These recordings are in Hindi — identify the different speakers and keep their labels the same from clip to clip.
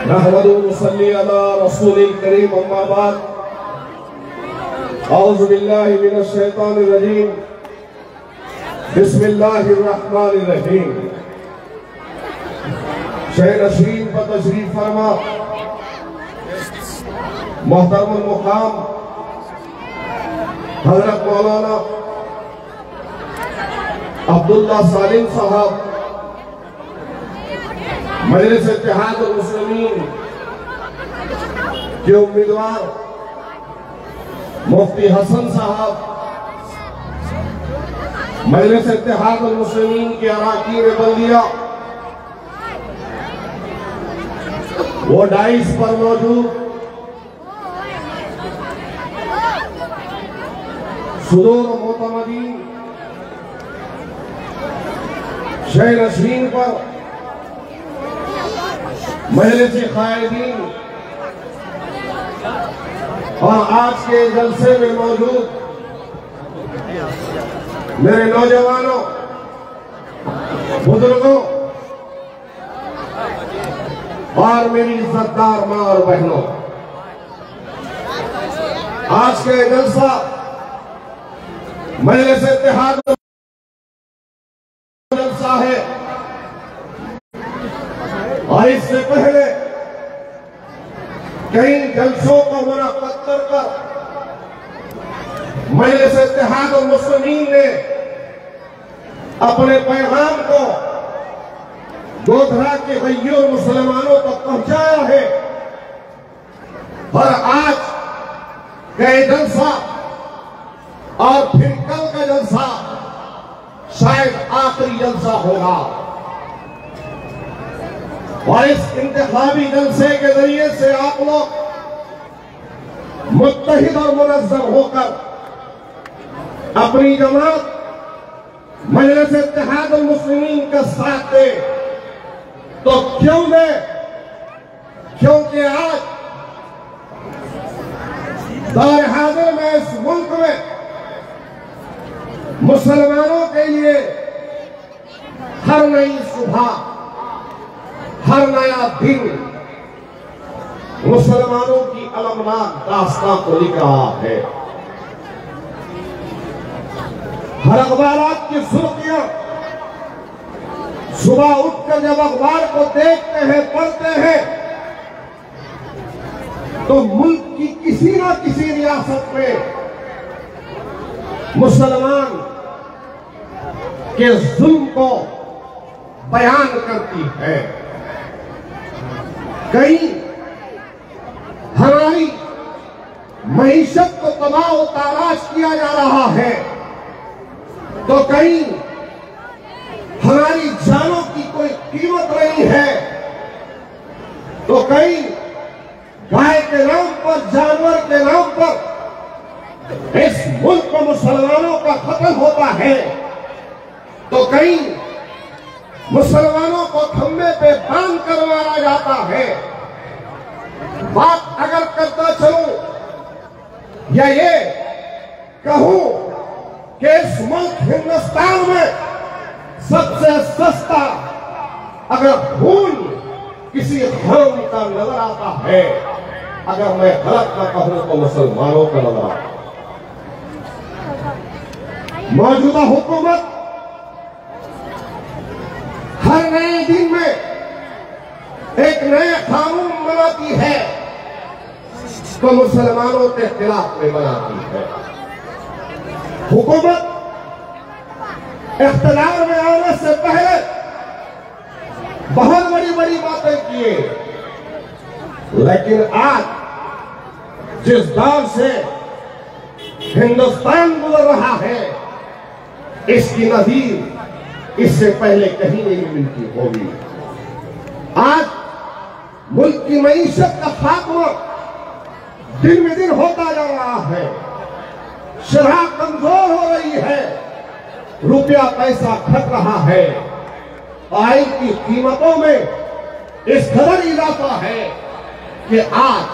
Speaker 1: नहमदुहु व नसल्ली अला रसूलिल करीम अम्मा बाद औज़ु बिल्लाहि मिनश शैतानिर रजीम बिस्मिल्लाहिर रहमानिर रहीम। शहर नशीन पर तशरीफ फरमा मोहतरमुल मुकाम हजरत मौलाना अब्दुल्ला सालिम साहब मजलिस इत्तेहादुल मुस्लिमीन के उम्मीदवार मुफ्ती हसन साहब, मजलिस इत्तेहादुल मुस्लिमीन के अराकीन बल्दिया वो डाइस पर मौजूद सुदूर मोतमदीन शहर नशीन पर मजलिस कायदीन और आज के जलसे में मौजूद मेरे नौजवानों, बुजुर्गों और मेरी इज्जतदार माँ और बहनों, आज के जलसा मजलिस इत्तेहाद जलसा है और इससे पहले कई जलसों को मुनक्कद कर मजलिस इत्तेहादुल मुस्लिमीन ने अपने पैगाम को गोधरा के गैयों मुसलमानों तक पहुंचाया है और आज का जलसा और फिर कल का जलसा शायद आखिरी जलसा होगा और इस इंतखाबी जलसे के जरिए से आप लोग मुत्तहिद और मुनज़्ज़म होकर अपनी जमात मजलिस इत्तेहादुल मुस्लिमीन का साथ दे। तो क्यों दे? क्योंकि आज दौर हाजिर में इस मुल्क में मुसलमानों के लिए हर नई सुबह, हर नया दिन मुसलमानों की अलमनाक दास्तां को लिख रहा है। हर अखबारात की सुर्खियां सुबह उठकर जब अखबार को देखते हैं, पढ़ते हैं, तो मुल्क की किसी ना किसी रियासत में मुसलमान के जुल्म को बयान करती है। कहीं हमारी मईशत को तबाह और ताराश किया जा रहा है, तो कहीं हमारी जानों की कोई कीमत नहीं है, तो कहीं गाय के नाम पर, जानवर के नाम पर इस मुल्क में मुसलमानों का कत्ल होता है, तो कहीं मुसलमानों को खंबे पे बांध कर मारा जाता है। बात अगर करता चलूं या ये कहूं कि इस मुल्क हिंदुस्तान में सबसे सस्ता अगर खून किसी कौम का नजर आता है, अगर मैं गलत न कहूं तो मुसलमानों का नजर आता है। मौजूदा हुकूमत हर नए दिन में एक नए कानून बनाती है तो मुसलमानों के खिलाफ में बनाती है। हुकूमत इख्तियार में आने से पहले बहुत बड़ी बड़ी बातें किए, लेकिन आज जिस दौर से हिंदुस्तान गुजर रहा है, इसकी नजीर इससे पहले कहीं नहीं मिलती होगी। आज मुल्क की मईशत का खात्मा दिन में दिन होता जा रहा है, शरह कमजोर हो रही है, रुपया पैसा घट रहा है, ऑयल की कीमतों में इस कदर इजाफा है कि आज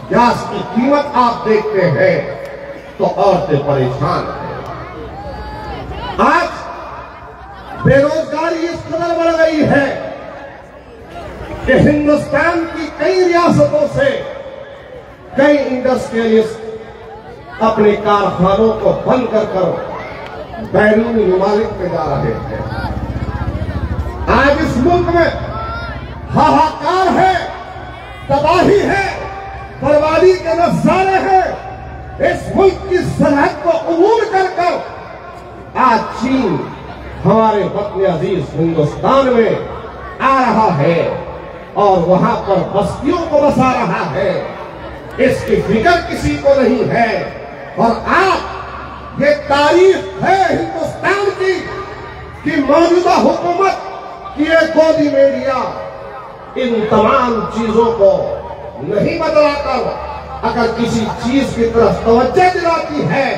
Speaker 1: गैस की कीमत आप देखते हैं तो औरतें परेशान हैं। आज बेरोजगारी इस कदर बढ़ गई है कि हिंदुस्तान की कई रियासतों से कई इंडस्ट्रियलिस्ट अपने कारखानों को बंद कर बैरूनी ममालिक में जा रहे हैं। आज इस मुल्क में हाहाकार है, तबाही है, बर्बादी के नजारे हैं। इस मुल्क की सरहद को अबूर कर आज चीन हमारे वतन अजीज हिंदुस्तान में आ रहा है और वहां पर बस्तियों को बसा रहा है। इसकी फिक्र किसी को नहीं है। और आप, ये तारीफ है हिंदुस्तान की कि मौजूदा हुकूमत की एक गोदी मीडिया इन तमाम चीजों को नहीं बदलाकर अगर किसी चीज की तरफ तवज्जो दिलाती है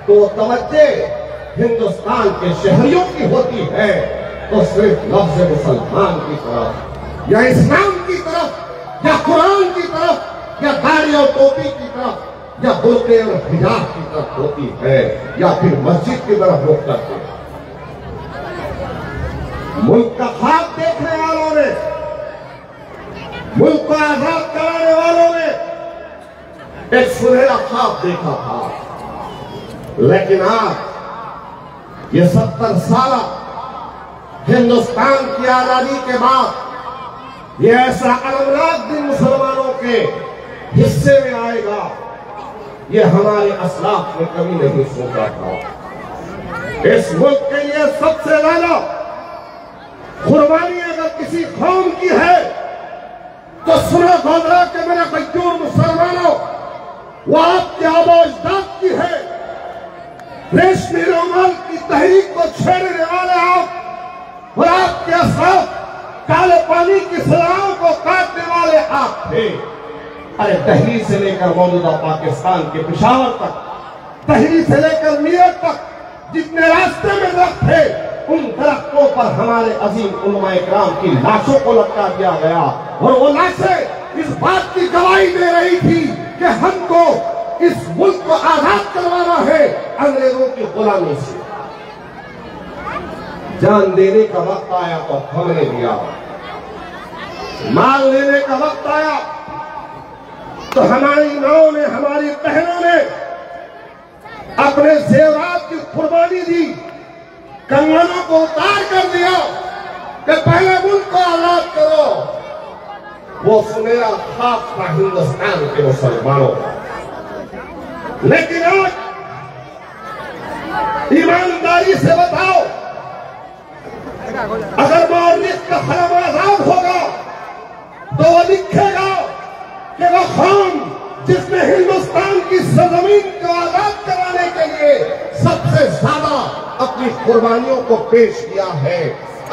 Speaker 1: तो तवज्जो हिंदुस्तान के शहरियों की होती है, तो सिर्फ लफ्ज मुसलमान की तरफ या इस्लाम की तरफ या कुरान की तरफ या दाढ़ी और टोपी की तरफ या बुर्के और हिजाब की तरफ होती है या फिर मस्जिद की तरफ रुख करते हैं। मुल्क का ख्वाब देखने वालों ने, मुल्क को आजाद कराने वालों ने एक सुनहरा ख्वाब देखा था, लेकिन आज ये 70 साल हिंदुस्तान की आजादी के बाद ये ऐसा अलमनाक दिन मुसलमानों के हिस्से में आएगा, ये हमारे असलाफ ने कभी नहीं सोचा था। इस मुल्क के लिए सबसे ज्यादा कुर्बानी अगर किसी कौम की है तो सुनो गोदरा के मेरे मजदूर मुसलमानों, वो आपके आबो अजदाद की है। रेशमी रोमाल की तहरीक को छेड़ने वाले आप और आपके असलाफ काले पानी की सलाओं को काटने वाले आप थे। अरे दहलीज से लेकर मौजूदा पाकिस्तान के पेशावर तक, दहलीज से लेकर मीरठ तक जितने रास्ते में दरख्त थे, उन दरख्तों पर हमारे अजीम उलमा इकराम की लाशों को लटका दिया गया और वो लाशें इस बात की गवाही दे रही थी कि हमको इस मुल्क को आजाद करवाना है अंग्रेजों की गुलामी से। जान देने का वक्त आया तो हमने दिया, माल लेने का वक्त आया तो हमारी माओं ने, हमारी बहनों ने अपने जेवरात की कुर्बानी दी, कंगनों को उतार कर दिया कि पहले मुल्क को आजाद करो। वो सुनहरा ख्वाब था हिंदुस्तान के मुसलमानों का। लेकिन आज ईमानदारी से बताओ, अगर मौलिक का कलम आजाद होगा तो वो लिखेगा कि वो कौम जिसने हिंदुस्तान की सरजमीन को आजाद कराने के लिए सबसे ज्यादा अपनी कुर्बानियों को पेश किया है,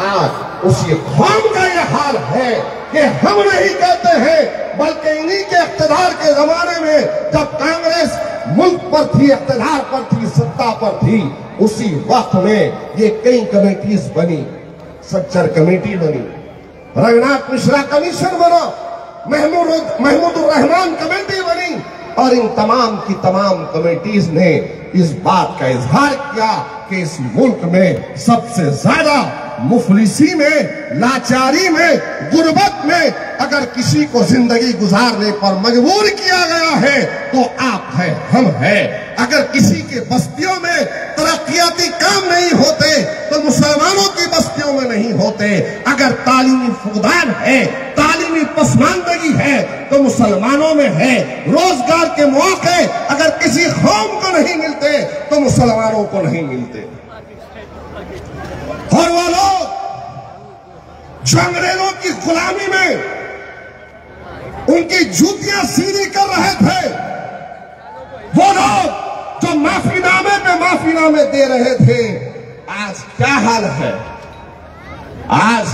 Speaker 1: आज उसी कौम का यह हाल है कि हम नहीं कहते हैं, बल्कि इन्हीं के इख्तिदार के जमाने में जब कांग्रेस मुल्क पर थी, इख्तिदार पर थी, सत्ता पर थी, उसी वक्त में ये कई कमेटीज बनी। सच्चर कमेटी बनी, रंगनाथ मिश्रा कमीशन बना, महमूदुर्रहमान कमेटी बनी और इन तमाम की तमाम कमेटीज ने इस बात का इजहार किया कि इस मुल्क में सबसे ज्यादा मुफलिसी में, लाचारी में, गुर्बत में अगर किसी को जिंदगी गुजारने पर मजबूर किया गया है तो आप है, हम है। अगर किसी के बस्तियों में तरक्याती काम नहीं होते तो मुसलमानों की बस्तियों में नहीं होते। अगर तालीमी फुकदान है, तालीमी पसमानदगी है तो मुसलमानों में है। रोजगार के मौके अगर किसी कौम को नहीं मिलते तो मुसलमानों को नहीं मिलते। और वो लोग जो अंग्रेजों की गुलामी में उनकी जूतियां सीधी कर रहे थे, वो लोग जो माफीनामे पे माफीनामे दे रहे थे, आज क्या हाल है? आज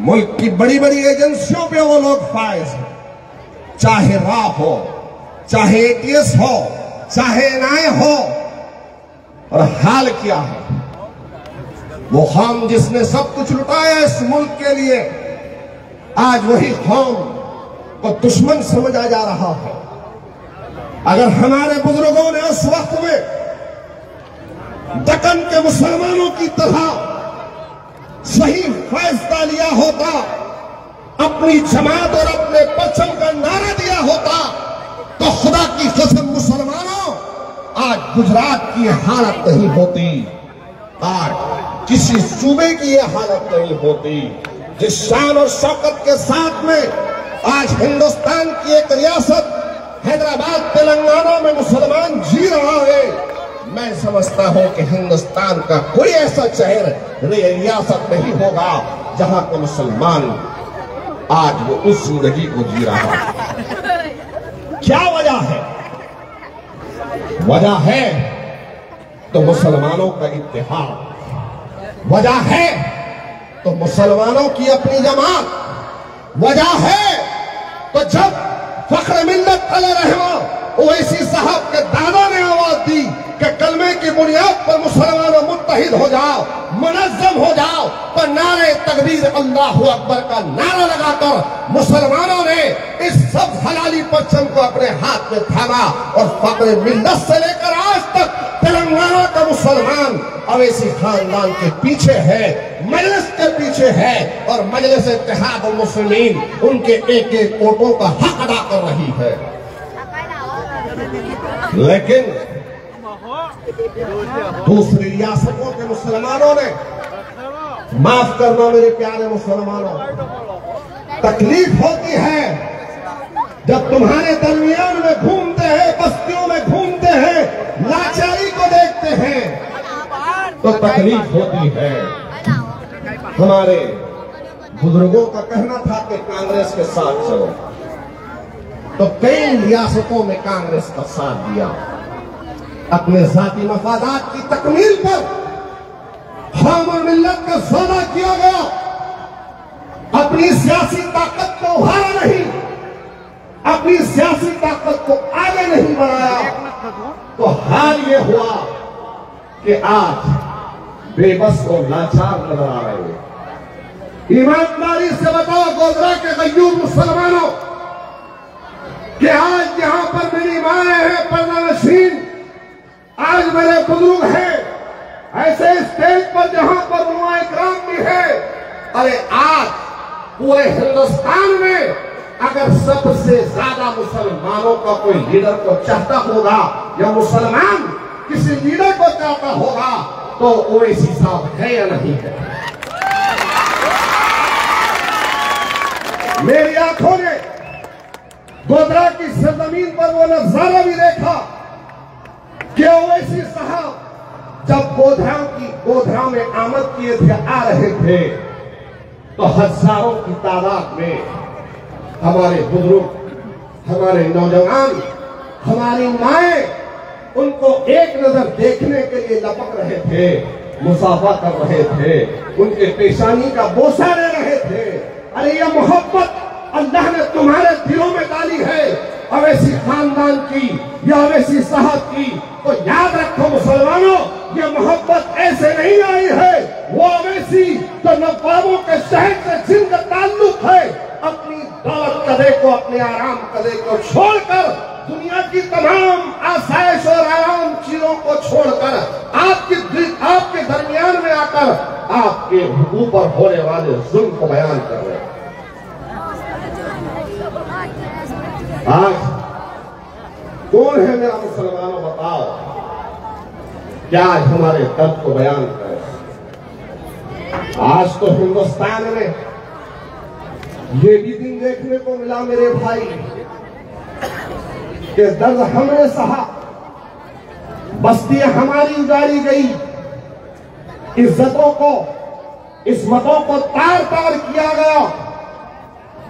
Speaker 1: मुल्क की बड़ी बड़ी एजेंसियों पे वो लोग फायज हैं, चाहे रा हो, चाहे एटीएस हो, चाहे एनआई हो। और हाल क्या है? वो कौम जिसने सब कुछ लुटाया इस मुल्क के लिए, आज वही कौम को दुश्मन समझा जा रहा है। अगर हमारे बुजुर्गों ने उस वक्त में दक्कन के मुसलमानों की तरह सही फैसला लिया होता, अपनी जमात और अपने परचम का नारा दिया होता तो खुदा की कसम मुसलमानों आज गुजरात की हालत नहीं होती, आज किसी सूबे की यह हालत नहीं होती। जिस शान और शौकत के साथ में आज हिंदुस्तान की एक रियासत हैदराबाद तेलंगाना में मुसलमान जी रहा है, मैं समझता हूं कि हिंदुस्तान का कोई ऐसा शहर रियासत नहीं होगा जहां का मुसलमान आज वो उस जिंदगी को जी रहा है। क्या वजह है? वजह है तो मुसलमानों का इत्तेहाद, वजह है तो मुसलमानों की अपनी जमात, वजह है तो जब फख्र मिल्लत अलैहिर्रहमा ओवैसी साहब के दादा ने आवाज दी कि कलमे की बुनियाद पर मुसलमानों मुत्तहिद हो जाओ, मुनज़्ज़म हो जाओ, तो नारे तकबीर अल्लाहु अकबर का नारा लगाकर मुसलमानों ने इस सब हलाली परचम को अपने हाथ में थामा और फख्र मिल्लत से लेकर आज तक तेलंगाना का मुसलमान अवैसी खानदान के पीछे है, मजलिस के पीछे है और मजलिस इत्तेहाद मुस्लिमीन उनके एक एक वोटों का हक अदा कर रही है। लेकिन दूसरी रियासतों के मुसलमानों ने, माफ करना मेरे प्यारे मुसलमानों, तकलीफ होती है जब तुम्हारे दरमियान में घूमते हैं, बस्तियों में घूमते हैं, लाचारी को देखते हैं तो तकलीफ होती है। हमारे बुजुर्गों का कहना था कि कांग्रेस के साथ चलो, तो कई रियासतों में कांग्रेस का साथ दिया। अपने जाती मफादात की तकमील पर कौम और मिल्लत का सौदा किया गया, अपनी सियासी ताकत को उभारा नहीं, अपनी सियासी ताकत को आगे नहीं बढ़ाया, तो हाल ये हुआ कि आज बेबस और लाचार नजर आ रहे हैं। ईमानदारी से बताओ गोधरा के गयूर मुसलमानों कि आज यहां पर मेरी माएं हैं, पर्दानशीन, आज मेरे बुजुर्ग हैं, ऐसे स्टेज पर जहां पर उन्होंने इकराम भी है। अरे आज पूरे हिंदुस्तान में अगर सबसे ज्यादा मुसलमानों का कोई लीडर को चाहता होगा या मुसलमान किसी लीडर को चाहता होगा तो ओवैसी साहब है या नहीं है? मेरी आंखों ने गोधरा की सरजमीन पर वो नजारा भी देखा कि ओवैसी साहब जब गोधरा में आमद किए थे, आ रहे थे, तो हजारों की तादाद में हमारे बुजुर्ग, हमारे नौजवान, हमारी माएं उनको एक नजर देखने के लिए लपक रहे थे, मुसाफा कर रहे थे, उनके पेशानी का बोसा ले रहे थे। अरे यह मोहब्बत अल्लाह ने तुम्हारे दिलों में डाली है अवैसी खानदान की या अवैसी साहब की, तो याद रखो मुसलमानों, ये मोहब्बत ऐसे नहीं आई है। वो अवैसी तो नवाबों के शहर से जिनका ताल्लुक है, अपनी दौलत कदे को, अपने आराम कदे को छोड़कर, दुनिया की तमाम आसाइश और आराम चीजों को छोड़कर आपके दरमियान में आकर आपके ऊपर होने वाले जुल्म को बयान कर रहे हैं। आज कौन है मेरा मुसलमानों बताओ, क्या आज हमारे दर्द को बयान करे? आज तो हिंदुस्तान में ये भी दिन देखने को मिला मेरे भाई कि दर्द हमने सहा, बस्तियां हमारी उजाड़ी गई, इज्जतों को, इस्मतों को तार तार किया गया,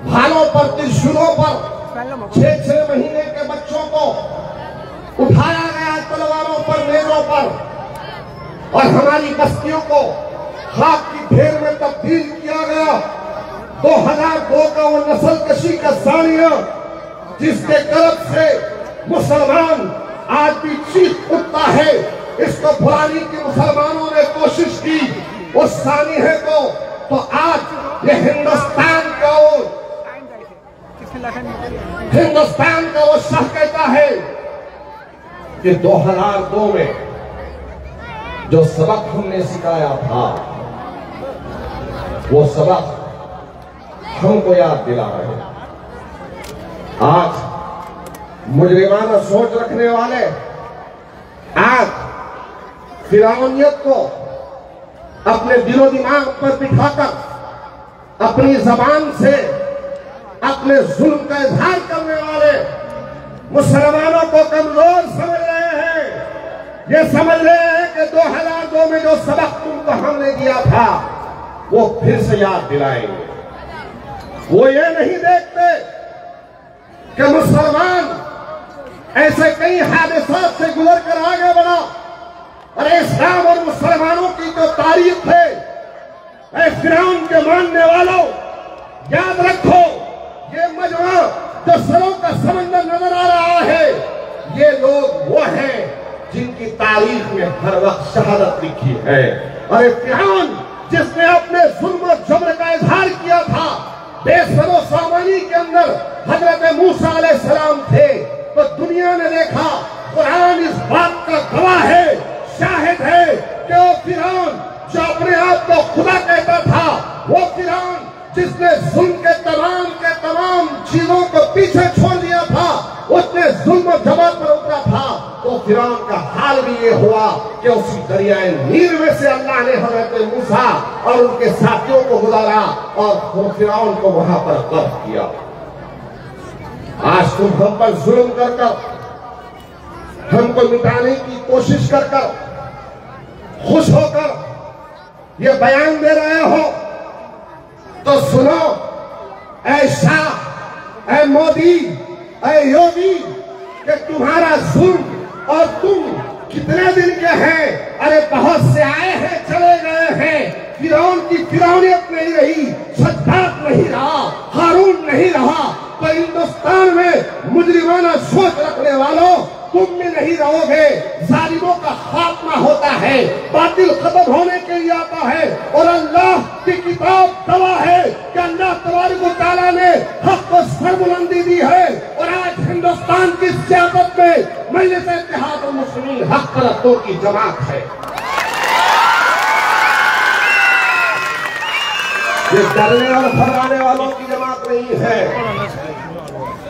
Speaker 1: भालों पर, त्रिशूलों पर 6-6 महीने के बच्चों को उठाया गया, तलवारों पर, नेजों पर, और हमारी बस्तियों को खाक की ढेर में तब्दील किया गया। 2002 का वो नस्ल कशी का सानिया जिसके तरफ से मुसलमान आज भी चीख उठता है, इसको भुलाने की मुसलमानों ने कोशिश की उस सानिया को, तो आज ये हिंदुस्तान का वो शाह कहता है कि 2002 में जो सबक हमने सिखाया था, वो सबक हमको याद दिला रहे हैं। आज मुजरिमाना सोच रखने वाले आज फिरौनियत को अपने दिलो दिमाग पर बिठाकर अपनी जबान से अपने जुल्म का इजहार करने वाले मुसलमानों को कमजोर समझ रहे हैं। ये समझ रहे हैं कि 2002 में जो सबक तुमको हमने दिया था वो फिर से याद दिलाएंगे। वो ये नहीं देखते कि मुसलमान ऐसे कई हादसात से गुजर कर आगे बढ़ा। अरे इस्लाम और मुसलमानों की जो तारीख है, ऐ फिरौन के मानने वालों, याद रखो ये मजमा जो सरों का समंदर नजर आ रहा है, ये लोग वो हैं जिनकी तारीख में हर वक्त शहादत लिखी है। अरे फिरौन जिसने अपने जुल्म और जबर का इजहार किया था, बेसरो सामानी के अंदर हजरत मूसा अलैहिस्सलाम थे, तो दुनिया ने देखा, कुरान इस बात का गवाह है, शाहिद है कि वो फिरौन जो अपने आप को खुदा कहता था, वो फिरौन जिसने जुल्म के तमाम चीजों को पीछे छोड़ दिया था, उसने जुल्म जबर पर उतरा था, तो फिरौन का हाल भी ये हुआ कि उसी दरियाए नील में से अल्लाह ने हजरत मूसा और उनके साथियों को गुजारा और फिरौन को वहां पर गर्क किया। आज तुम हम पर जुल्म कर कर, हमको मिटाने की कोशिश कर कर, खुश होकर ये बयान दे रहे हो, तो सुनो ऐ शाह, ऐ मोदी, ऐ योगी, कि तुम्हारा जुल्म और तुम कितने दिन के हैं। अरे बहुत से आए हैं, चले गए हैं। फिरौन की फिरौनियत नहीं रही, सद्दात नहीं रहा, हारून नहीं रहा, तो हिंदुस्तान में मुजरिमाना सोच रखने वालों तुम भी नहीं रहोगे। जालिमों का खात्मा होता है, बातिल खत्म होने के लिए आता है, और अल्लाह की किताब गवाह है कि अल्लाह तबारक व तआला ने हक को सरबुलंदी दी है। और आज हिंदुस्तान की सियासत में मजलिस इत्तेहाद मुस्लिमीन हक परस्तों की जमात है। ये डरने और घबराने वालों की जमात नहीं है।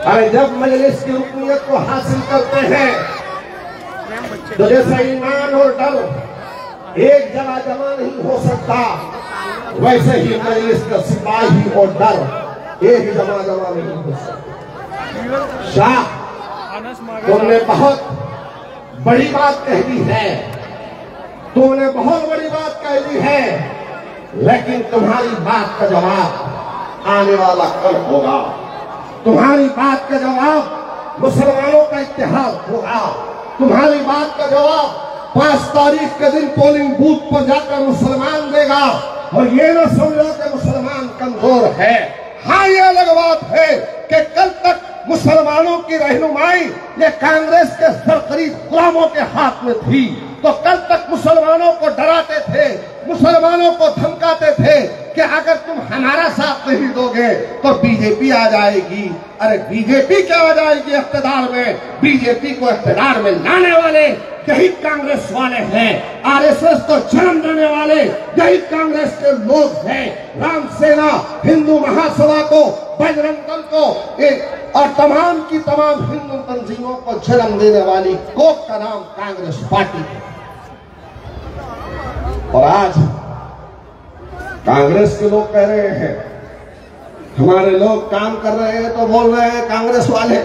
Speaker 1: अरे जब मजलिस की रुकनियत को हासिल करते हैं, तो जैसा ईमान और डर एक जगह जमा नहीं हो सकता, वैसे ही मजलिस का सिपाही और डर एक जमा नहीं हो सकता। शाह, तुमने बहुत बड़ी बात कह दी है, तुमने बहुत बड़ी बात कह दी है, लेकिन तुम्हारी बात का जवाब आने वाला कल होगा। तुम्हारी बात का जवाब मुसलमानों का इत्तेहाद होगा। तुम्हारी बात का जवाब 5 तारीख के दिन पोलिंग बूथ पर जाकर मुसलमान देगा। और ये ना समझो कि मुसलमान कमजोर है। हाँ, ये अलग बात है कि कल तक मुसलमानों की रहनुमाई ये कांग्रेस के सरकरीब गुलामों के हाथ में थी, तो कल तक मुसलमानों को डराते थे, मुसलमानों को धमकाते थे कि अगर तुम हमारा साथ नहीं दोगे तो बीजेपी आ जाएगी। अरे बीजेपी क्या आ जाएगी इख्तिदार में? बीजेपी को इख्तिदार में लाने वाले यही कांग्रेस वाले हैं। आरएसएस को जन्म देने वाले यही कांग्रेस के लोग हैं। राम सेना, हिंदू महासभा को, बजरंग दल को और तमाम की तमाम हिंदू तंजीमों को जन्म देने वाली कोक का नाम कांग्रेस पार्टी है। और आज कांग्रेस के लोग कह रहे हैं, हमारे लोग काम कर रहे हैं तो बोल रहे हैं कांग्रेस वाले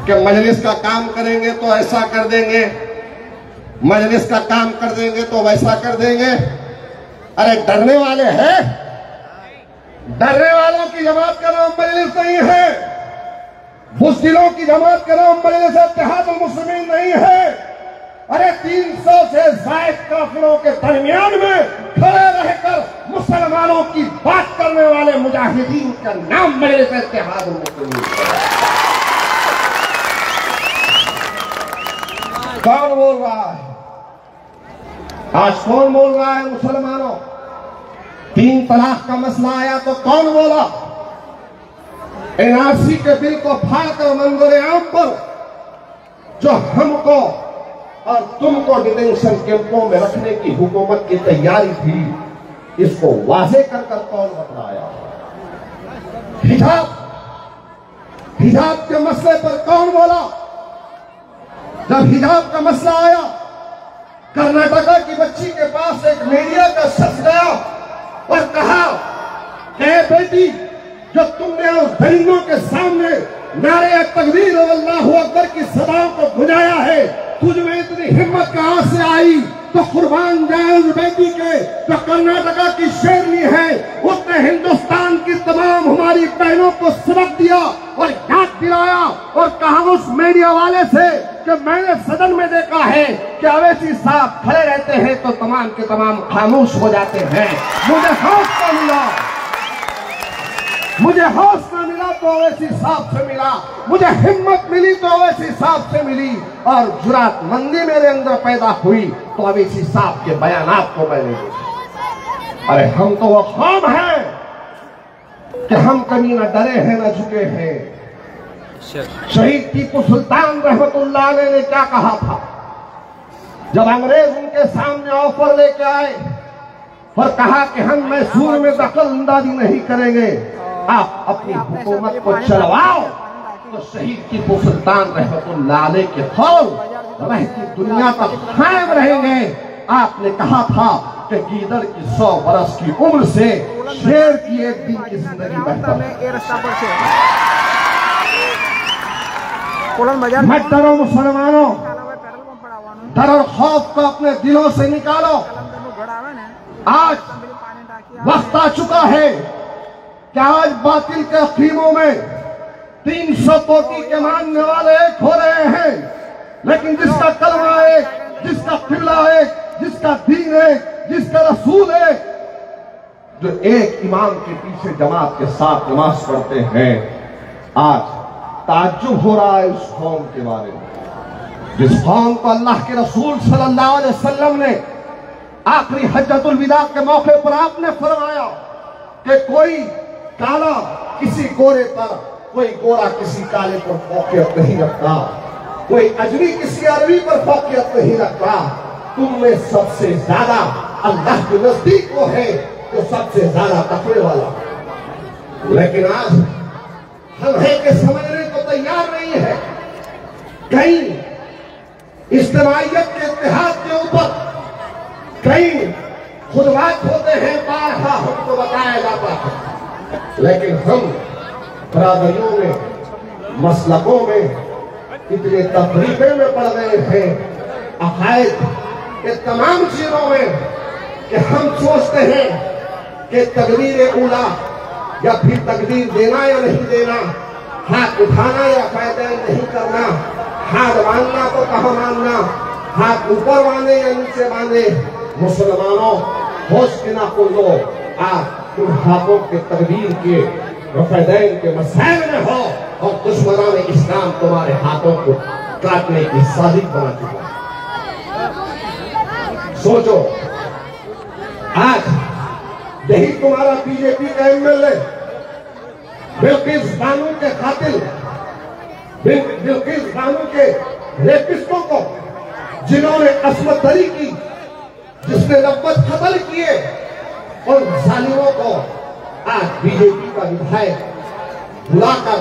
Speaker 1: कि मजलिस का काम करेंगे तो ऐसा कर देंगे, मजलिस का काम कर देंगे तो वैसा कर देंगे। अरे डरने वाले हैं? डरने वालों की जमात का नाम मजलिस नहीं है, बुज़दिलों की जमात का नाम मजलिस इत्तेहाद मुस्लिमीन नहीं है। अरे 300 से ज़ायद काफिरों के दरमियान में खड़े रहकर मुसलमानों की बात करने वाले मुजाहिदीन का नाम मजलिस इत्तेहाद मुस्लिमीन है। कौन बोल रहा है? आज कौन बोल रहा है? मुसलमानों, 3 तलाक का मसला आया तो कौन बोला? एनआरसी के बिल को फाड़कर मंजूर आम पर जो हमको और तुमको डिटेंशन कैंपों में रखने की हुकूमत की तैयारी थी, इसको वाजे कर कौन बतलाया? हिजाब हिजाब के मसले पर कौन बोला? जब हिजाब का मसला आया, कर्नाटका की बच्ची के पास एक मीडिया का शख्स गया और कहा कि बेटी, जो तुमने उस दरिंदों के सामने नारे तकबीर और अल्लाह अकबर की सदाओं को बुझाया है, तुझ में इतनी हिम्मत कहां से आई? तो कुर्बान जाए उस बेटी के जो कर्नाटका की शेरनी है, उसने हिंदुस्तान की तमाम हमारी बहनों को सबक दिया और याद दिलाया और कहा उस मीडिया वाले से कि मैंने सदन में देखा है कि अवैसी साहब खड़े रहते हैं तो तमाम के तमाम खामोश हो जाते हैं। मुझे हौसला मिला, मुझे हौसला मिला तो अवैसी साहब से मिला, मुझे हिम्मत मिली तो अवैसी साहब से मिली और जुरातमंदी मेरे अंदर पैदा हुई तो अवैसी साहब के बयानात को मैंने देखा। अरे हम तो वो कौम हैं कि हम कभी न डरे हैं न झुके हैं। शहीद टीपू सुल्तान रहमतुल्लाह अलैह ने क्या कहा था जब अंग्रेज उनके सामने ऑफर लेके आए और कहा कि हम मैसूर में दखल अंदाजी नहीं करेंगे, आप अपनी हुकूमत को चलवाओ, तो शहीद टीपू सुल्तान रहमतुल्लाह अलैह के कौल रहती दुनिया तक कायम रहेंगे। आपने कहा था कि गीदड़ की 100 बरस की उम्र से शेर की एक दिन की जिंदगी बेहतर है। मत डरो मुसलमानों, डर और खौफ को अपने दिलों से निकालो। आज वक्त आ चुका है कि आज बातिल के अफीमों में 300 कोटि के मानने वाले एक हो रहे हैं, लेकिन जिसका कलमा एक, जिसका किबला एक, जिसका दीन एक, जिसका रसूल एक, जो एक इमाम के पीछे जमात के साथ नमाज पढ़ते हैं, आज ताज्जुब हो रहा है उस कौम के बारे में जिस कौम को अल्लाह के रसूल सल्लल्लाहु अलैहि वसल्लम ने आखिरी हज्जतुल विदा के मौके पर आपने फरमाया कि कोई काला किसी गोरे पर, कोई गोरा किसी काले पर फौकियत नहीं रखता, कोई अजमी किसी अरबी पर फौकियत नहीं रखता। तुम में सबसे ज्यादा अल्लाह के नजदीक वो है जो सबसे ज्यादा तकवे वाला। लेकिन आज हम है कि समझने को तैयार नहीं है। कहीं इज्तिमाइयत के इत्तेहाद के ऊपर कहीं खुदबात होते हैं, बारहा हमको बताया जाता है, लेकिन हम बरादरियों में, मसलकों में इतने तफरीके में पड़ गए हैं, अकायद के तमाम चीजों में कि हम सोचते हैं कि तकदीर उला या फिर तकदीर देना या नहीं देना, हाथ उठाना या पैदैन नहीं करना, हाथ बांधना तो कहाँ मानना, हाथ ऊपर बांधे या नीचे बांधे। मुसलमानों, होश के ना को लो, आज तुम हाथों के तकदीर के रफ़ैदैन के मसाइल में हो और दुश्मनाने इस्लाम तुम्हारे हाथों को काटने की साजिश बना चुका है। सोचो, आज यही तुम्हारा बीजेपी का एमएलए बिल्किस बानो के कातिल, बिल्किस बानो के रेपिस्टों को जिन्होंने असमत दरी की, जिसने नब्बत कत्ल किए, और जालिमों को आज बीजेपी का विधायक बुलाकर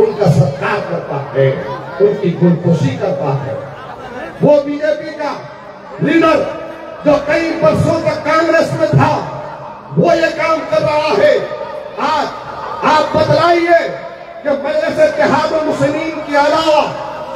Speaker 1: उनका सत्कार करता है, उनकी गुलखुशी करता है। वो बीजेपी का लीडर जो कई वर्षों तक कांग्रेस में था, वो ये काम कर रहा है। आज आप बतलाइए कि मजलिस इत्तेहादुल मुस्लिमीन के अलावा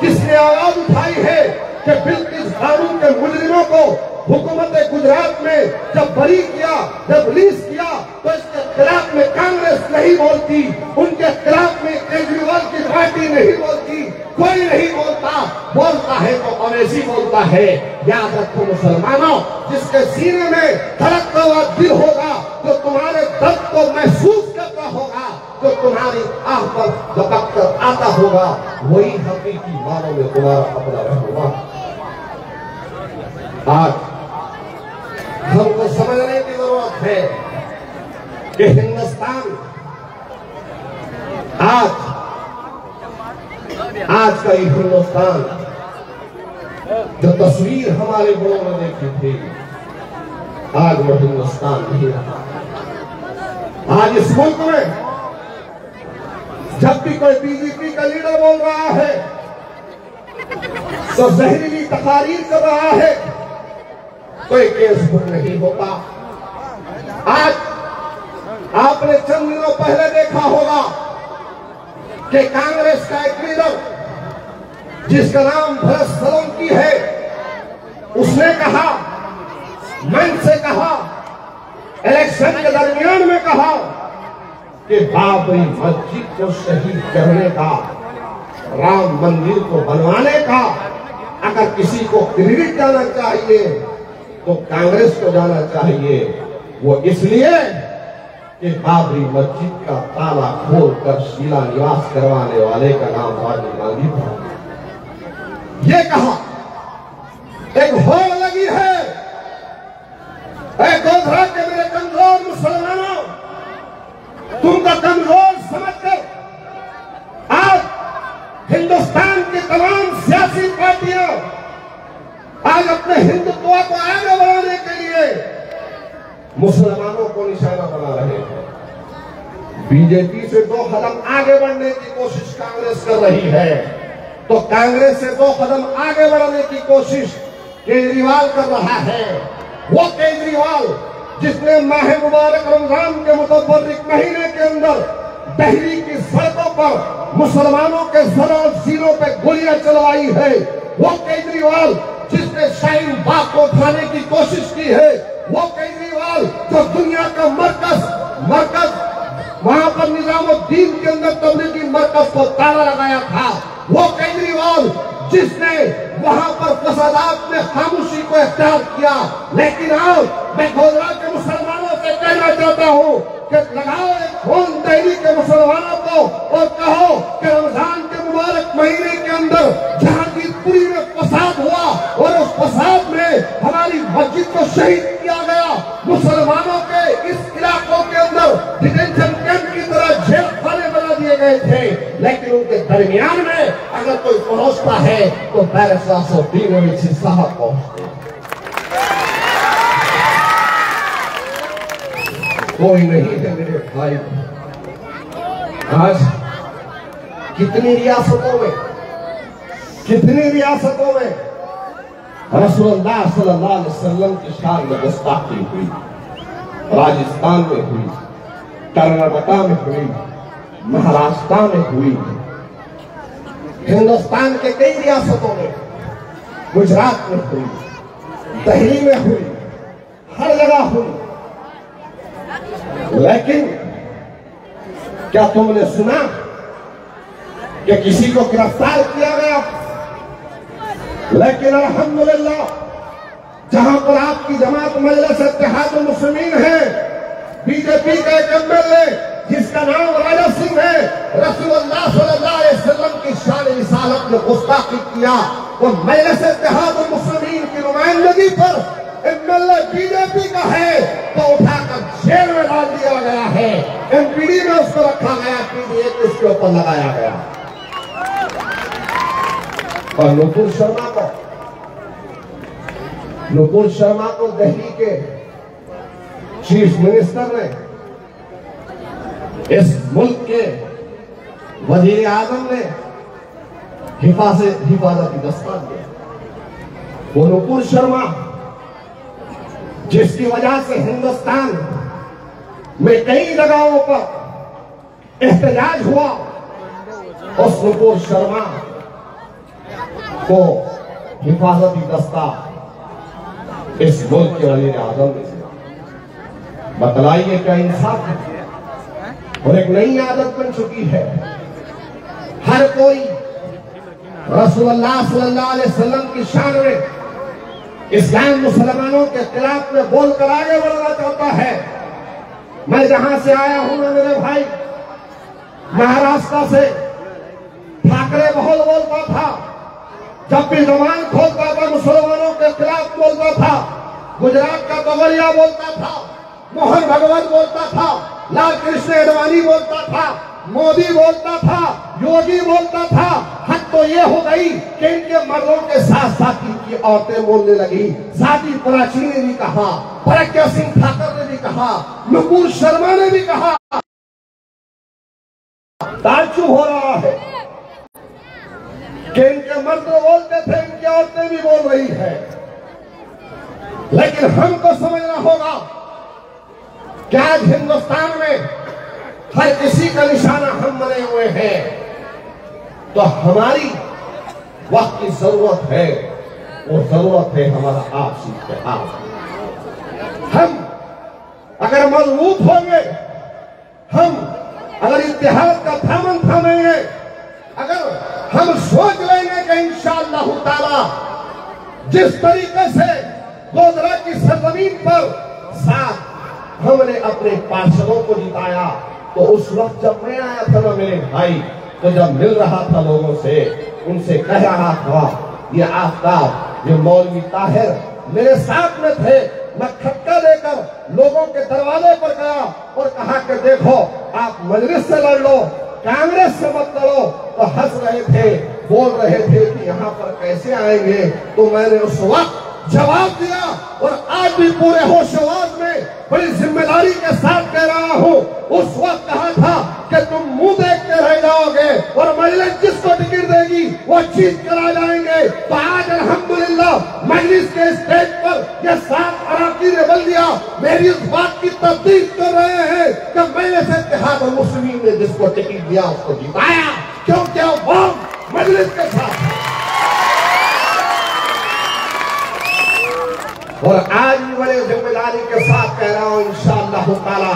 Speaker 1: किसने आवाज उठाई है कि बिल्किस बानो के मुजरिमों को हुकूमत गुजरात में जब बरी किया, जब रिलीज किया, तो इसके खिलाफ में कांग्रेस नहीं बोलती, उनके खिलाफ में केजरीवाल की पार्टी नहीं बोलती, कोई नहीं बोलता, बोलता है तो अवैसी बोलता है। याद रखो मुसलमानों, जिसके सीने में धड़कता हुआ दिल होगा, जो तुम्हारे दर्द को महसूस करता होगा, जो तुम्हारी आह पर दबक कर आता होगा, वही हकीकी मानों में तुम्हारा अपना रहनुमा। आज हमको समझने की जरूरत है कि हिंदुस्तान आज का ये हिंदुस्तान जो तस्वीर हमारे बड़ों ने देखी थी, आज वो हिंदुस्तान नहीं रहा। आज इस मुल्क में जब भी कोई बीजेपी का लीडर बोल रहा है तो जहरीली तकारीर कर रहा है, कोई केस बुक नहीं होता। आज आपने चंद दिनों पहले देखा होगा कि कांग्रेस का एक लीडर जिसका नाम भरत सोलंकी है, उसने कहा, मंच से कहा, इलेक्शन के दरमियान में कहा कि बाबरी मस्जिद को शहीद करने का, राम मंदिर को बनवाने का अगर किसी को क्रेडिट जाना चाहिए तो कांग्रेस को जाना चाहिए। वो इसलिए कि बाबरी मस्जिद का ताला खोलकर शिलान्यास करवाने वाले का नाम राजीव गांधी था। ये कहा, एक होड़ लगी है, गोधरा के मेरे कमजोर मुसलमानों, तुमको कमजोर समझकर आज हिंदुस्तान की तमाम सियासी पार्टियां आज अपने हिंदुत्व को आगे बढ़ाने के लिए मुसलमानों को निशाना बना रहे हैं। बीजेपी से 2 कदम आगे बढ़ने की कोशिश कांग्रेस कर रही है, तो कांग्रेस से 2 कदम आगे बढ़ने की कोशिश केजरीवाल कर रहा है। वो केजरीवाल जिसने माह मुबारक रमजान के मुतबर्रिक महीने के अंदर दिल्ली की सड़कों पर मुसलमानों के सर और सीनों पे गोलियां चलवाई है, वो केजरीवाल जिसने शाहीन बाग को उठाने की कोशिश की है, वो केजरीवाल जो दुनिया का मरकज वहां पर निजामुद्दीन के अंदर तबलीगी मरकज को ताला लगाया था, वो केजरीवाल जिसने वहां पर फसादात में खामोशी को इख्तियार किया। लेकिन आज मैं गोधरा के मुसलमानों से कहना चाहता हूं कि लगाओ एक फोन दिल्ली के मुसलमानों को और कहो कि रमजान के मुबारक महीने के अंदर जहांगीरपुरी में फसाद हुआ और उस फसाद में हमारी मस्जिद को शहीद किया गया, मुसलमानों के इस इलाकों के अंदर डिटेंशन कैंप की तरह जेल खाने बना दिए गए थे, लेकिन उनके दरमियान में अगर कोई पहुंचता है तो बैरिस्टर सफीन अली साहब पहुंचते हैं। कोई नहीं है मेरे भाई। आज कितनी रियासतों में रसूलुल्लाह सल्लल्लाहु अलैहि वसल्लम की शान में गुस्ताखी हुई। राजस्थान में हुई, कर्नाटक में हुई, महाराष्ट्र में हुई, हिंदुस्तान के कई रियासतों में, गुजरात में हुई, दिल्ली में हुई, हर जगह हुई। लेकिन क्या तुमने सुना कि किसी को गिरफ्तार किया गया? लेकिन अल्हम्दुलिल्लाह जहां पर आपकी जमात मजलिस इत्तेहादुल मुस्लिमीन है, बीजेपी का एक एमएलए जिसका नाम राजा सिंह है, रसूलुल्लाह सल्लल्लाहु अलैहि वसल्लम की शान रिसालत में गुस्ताखी किया, वो मजलिस इत्तेहादुल मुस्लिमीन की नुमाइंदगी पर एमएलए बीजेपी का है तो उठाकर जेल में डाल दिया गया है। एमपीडी में उसको रखा गया, पीडीए को उसके ऊपर लगाया गया। और नुपुर शर्मा को दिल्ली के चीफ मिनिस्टर ने, इस मुल्क के वजीर आजम ने हिफाजती दस्ता दिया। वो नुपुर शर्मा जिसकी वजह से हिंदुस्तान में कई जगहों पर एहतजाज हुआ, उस नुपुर शर्मा को हिफाजती दस्ता इस मुल्क के वजीर आजम ने दिया। बतलाइए क्या इंसाफ है? और एक नई आदत बन चुकी है, हर कोई रसूलुल्लाह सल्लल्लाहु अलैहि वसल्लम की शान में, इस्लाम मुसलमानों के खिलाफ में बोलकर आगे बढ़ना चाहता है। मैं जहां से आया हूं ना मेरे भाई, महाराष्ट्र से ठाकरे बहुत बोलता था, जब भी जबान खोलता था मुसलमानों के खिलाफ बोलता था। गुजरात का बगलिया बोलता था, मोहन भगवत बोलता था, लाल कृष्ण अडवाणी बोलता था, मोदी बोलता था, योगी बोलता था। हद तो ये हो गई कि इनके मर्दों के साथ साथ इनकी औरतें बोलने लगी। साथी प्राची ने भी कहा, प्रज्ञा सिंह ठाकुर ने भी कहा, नुपुर शर्मा ने भी कहा। ताज्जुब हो रहा है कि इनके मर्द बोलते थे, इनकी औरतें भी बोल रही है। लेकिन हमको समझना होगा कि आज हिंदुस्तान में हर किसी का निशाना हम बने हुए हैं, तो हमारी वक्त की जरूरत है, वो जरूरत है हमारा आपसी इत्तेहाद। हम अगर मजबूत होंगे, हम अगर इत्तेहाद का दामन थामेंगे, अगर हम सोच लेंगे कि इंशाअल्लाह ताला जिस तरीके से गोधरा की सरजमीन पर साथ हमने अपने पार्षदों को जिताया, तो उस वक्त जब मैं आया था ना मेरे भाई, तो जब मिल रहा था लोगों से, उनसे कह रहा था, ये आफ्ताब, ये मौलवी ताहिर मेरे साथ में थे। मैं खटका लेकर लोगों के दरवाजे पर गया और कहा कि देखो आप मजलिस से लड़ लो, कांग्रेस से मत लड़ो। तो हंस रहे थे, बोल रहे थे कि यहाँ पर कैसे आएंगे। तो मैंने उस वक्त जवाब दिया और आज भी पूरे होशवास में बड़ी जिम्मेदारी के साथ कह रहा हूँ, उस वक्त कहा था कि तुम मुंह देखते रह जाओगे और मजलिस जिसको टिकट देगी वो जीत कर आ जाएंगे। तो आज अल्हम्दुलिल्लाह मजलिस के स्टेज पर ये 7 अराकीन बल्दिया मेरी इस बात की तस्दीक कर रहे हैं कि मैंने से इत्तेहाद मुस्लिमीन ने जिसको टिकट दिया उसको जिताया, क्योंकि वो मजलिस के साथ। और आज भी बड़े जिम्मेदारी के साथ कह रहा हूं, इंशाअल्लाह ताला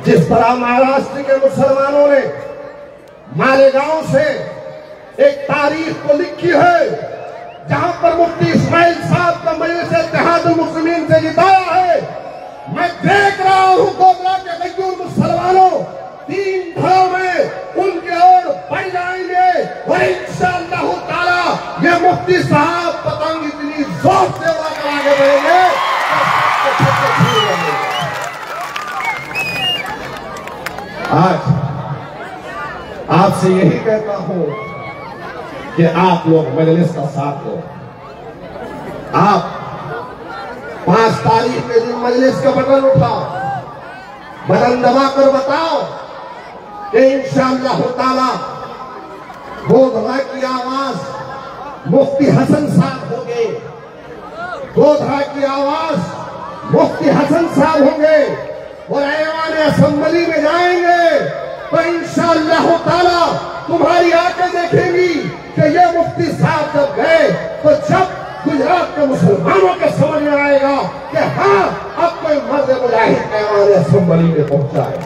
Speaker 1: जिस तरह महाराष्ट्र के मुसलमानों ने मालेगांव से एक तारीख को लिखी है, जहां पर मुफ्ती इस्माइल साहब का मजलिस इत्तेहादुल मुस्लिमीन से जिताया है। मैं देख रहा हूं गोधरा के गैयूर मुसलमानों 3 घरों में उनके ओर बढ़ जाएंगे और इंशाअल्लाह ताला ये मुफ्ती साहब पतंग इतनी जोर से आगे बढ़ेंगे। आज आपसे यही कहता हूं कि आप लोग मजलिस का साथ दो। आप 5 तारीख के दिन मजलिस का बटन उठाओ, बटन दबाकर बताओ कि इंशाअल्लाह ताला गोधरा की आवाज मुफ्ती हसन साहब होंगे, गोधरा की आवाज मुफ्ती हसन साहब होंगे और ऐवान असेंबली में जाएंगे तो इंशाअल्लाह ताला तुम्हारी आंखें देखेंगी कि ये मुफ्ती साहब जब गए तो जब गुजरात के मुसलमानों के समझ में आएगा कि हाँ अब कोई मर्द मुजाहिद ऐवान असेंबली में पहुंचा है।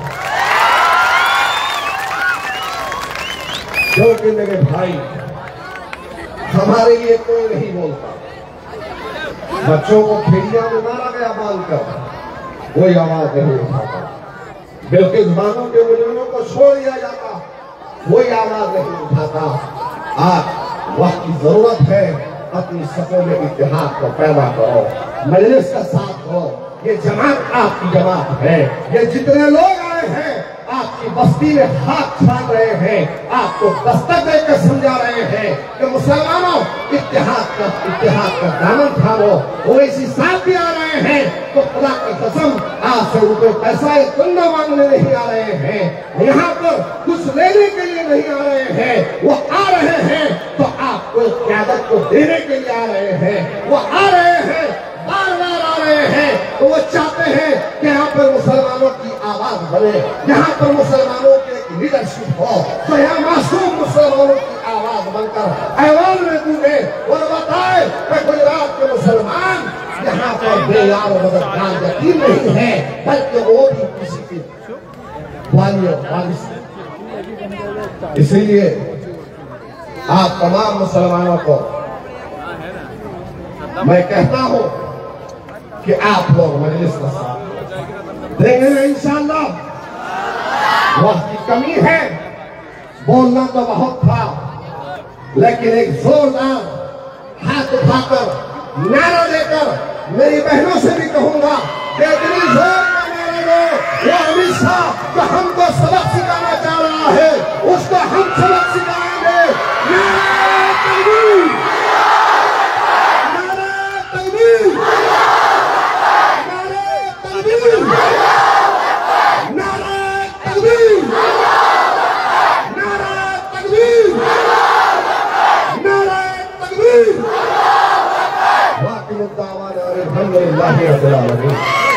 Speaker 1: क्योंकि मेरे भाई हमारे लिए कोई नहीं बोलता। बच्चों को खेड़िया में मारा गया बांधकर, कोई आवाज नहीं उठाता। बेजुबानों के मुजरिमों को छोड़ दिया जाता, कोई आवाज नहीं उठाता। आज वक्त की जरूरत है, अपनी सफों में इत्तेहाद को पैदा करो, मजलिस का साथ दो। ये जमात आपकी जमात है, ये जितने लोग आए हैं आपकी बस्ती में हाथ छान रहे हैं, आपको दस्तक देकर समझा रहे हैं कि मुसलमानों इत्तेहाद का दामन थामो। वो इसी साथ भी आ रहे हैं तो खुदा की कसम आज से उनको पैसा चंदा मांगने नहीं आ रहे हैं, यहाँ पर कुछ लेने के लिए नहीं आ रहे हैं। वो आ रहे हैं तो आपको क़यादत को देने के लिए आ रहे हैं, वो आ रहे हैं, बार बार आ रहे हैं। तो वो चाहते हैं कि यहाँ पर मुसलमानों की आवाज बने, यहाँ पर मुसलमानों की लीडरशिप हो, तो यहाँ मासूम मुसलमानों की आवाज बनकर ऐवान में गूंजे और बताए कि गुजरात के मुसलमान यहाँ पर बेयार और मददगार यकीन नहीं है, बल्कि वो भी किसी की वाली और वारिस। इसीलिए आप तमाम मुसलमानों को मैं कहता हूँ कि आप लोग मजलिस का साथ देंगे ना इंशाअल्लाह। वक्त की कमी है, बोलना तो बहुत था, लेकिन एक जोरदार हाथ उठाकर नारा देकर मेरी बहनों से भी कहूंगा कि इतनी जोर का नारा दो। वो अमित शाह जो हमको सबक सिखाना चाह रहा है, उसको हम सबक सिखाएंगे। नारा तकबीर, नारा तकबीर, नारा तकबीर, नारा तकबीर। अल्हम्दुलिल्लाह रब्बिल आलमीन।